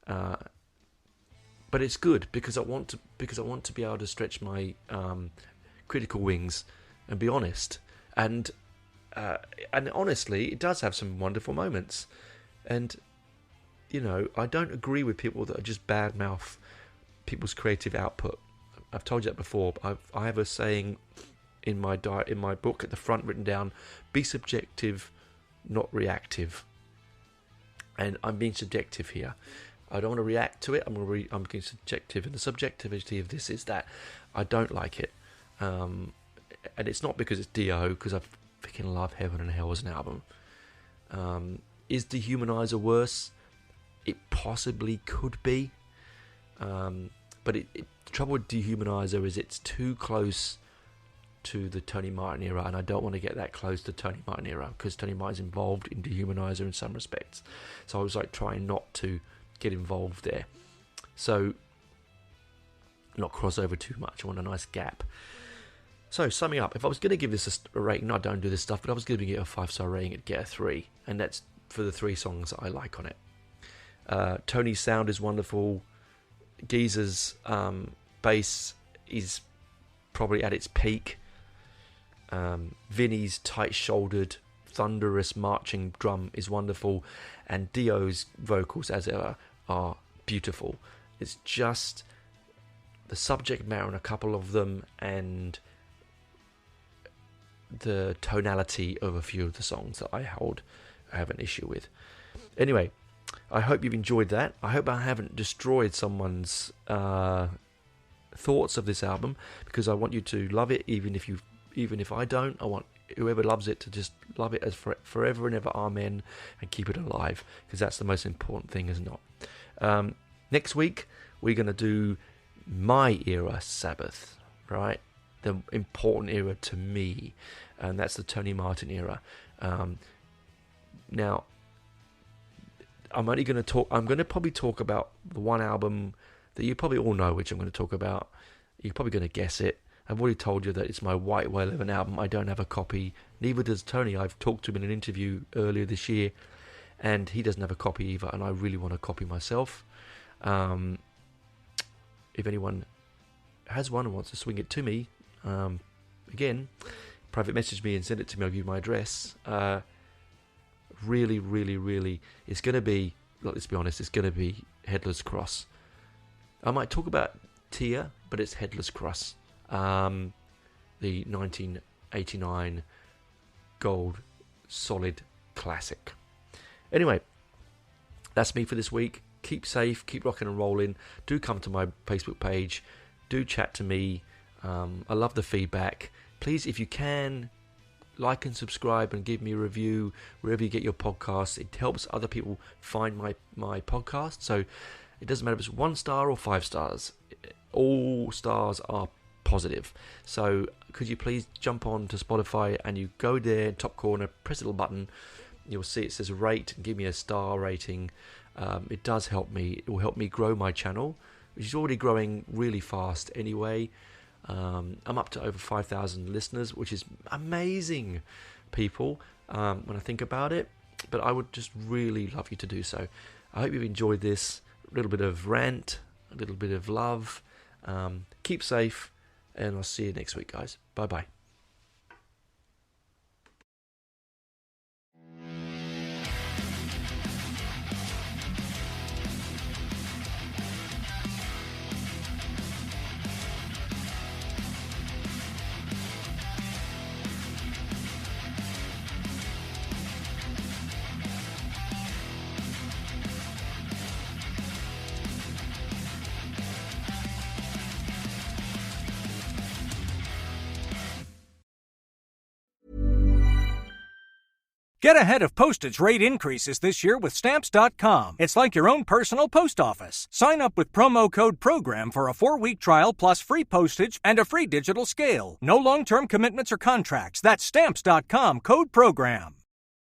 but it's good because I want to be able to stretch my critical wings and be honest, and honestly, it does have some wonderful moments, and I don't agree with people that are just badmouth people's creative output. I've told you that before. I have a saying in my book at the front written down: be subjective, not reactive. And I'm being subjective here. I don't want to react to it. I'm being subjective, and the subjectivity of this is that I don't like it, and it's not because it's Dio, because I freaking love Heaven and Hell as an album. Is Dehumanizer worse? It possibly could be, but the trouble with Dehumanizer is it's too close to the Tony Martin era, and I don't want to get that close to Tony Martin era because Tony Martin's involved in Dehumanizer in some respects. So I was like trying not to get involved there. So not cross over too much. I want a nice gap. So summing up, if I was going to give this a rating, I don't do this stuff, but I was giving it a 5-star rating, it'd get a 3, and that's for the 3 songs that I like on it. Tony's sound is wonderful. Geezer's bass is probably at its peak. Vinny's tight-shouldered, thunderous marching drum is wonderful, and Dio's vocals, as ever, are beautiful. It's just the subject matter in a couple of them, and the tonality of a few of the songs that I have an issue with. Anyway, I hope you've enjoyed that. I hope I haven't destroyed someone's thoughts of this album, because I want you to love it, even if I don't. I want whoever loves it to just love it as forever and ever, amen, and keep it alive, because that's the most important thing, is not. Next week we're going to do my era Sabbath, right? The important era to me, and that's the Tony Martin era. Now, I'm going to probably talk about the one album that you probably all know, which I'm going to talk about. You're probably going to guess it. I've already told you that it's my White Whale of an album. I don't have a copy. Neither does Tony. I've talked to him in an interview earlier this year, and he doesn't have a copy either, and I really want a copy myself. If anyone has one and wants to swing it to me, again, private message me and send it to me. I'll give you my address. Really, really, really, it's going to be, let's be honest, it's going to be Headless Cross. I might talk about Tia, but it's Headless Cross. The 1989 gold solid classic. Anyway, that's me for this week. Keep safe, keep rocking and rolling. Do come to my Facebook page. Do chat to me. I love the feedback. Please, if you can, like and subscribe and give me a review wherever you get your podcasts. It helps other people find my podcast. So it doesn't matter if it's 1 star or 5 stars. All stars are positive. So could you please jump on to Spotify and you go there, top corner, press a little button. You'll see it says rate and give me a star rating. It does help me. It will help me grow my channel, which is already growing really fast anyway. I'm up to over 5,000 listeners, which is amazing, people, when I think about it. But I would just really love you to do so. I hope you've enjoyed this. A little bit of rant, a little bit of love. Keep safe, and I'll see you next week, guys. Bye-bye. Get ahead of postage rate increases this year with Stamps.com. It's like your own personal post office. Sign up with promo code PROGRAM for a 4-week trial plus free postage and a free digital scale. No long-term commitments or contracts. That's Stamps.com, code PROGRAM.